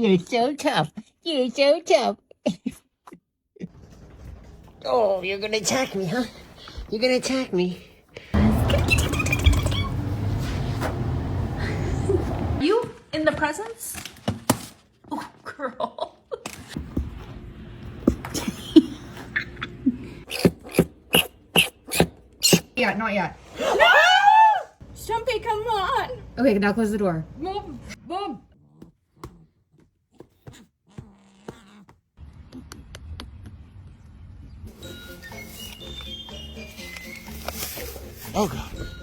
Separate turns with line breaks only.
You're so tough. You're so tough. Oh, you're gonna attack me, huh? You're gonna attack me.
You in the presence? Oh, girl.
Yeah, not yet.
No! Stumpy, come on.
Okay, now close the door.
Mom, Mom.
Oh, God.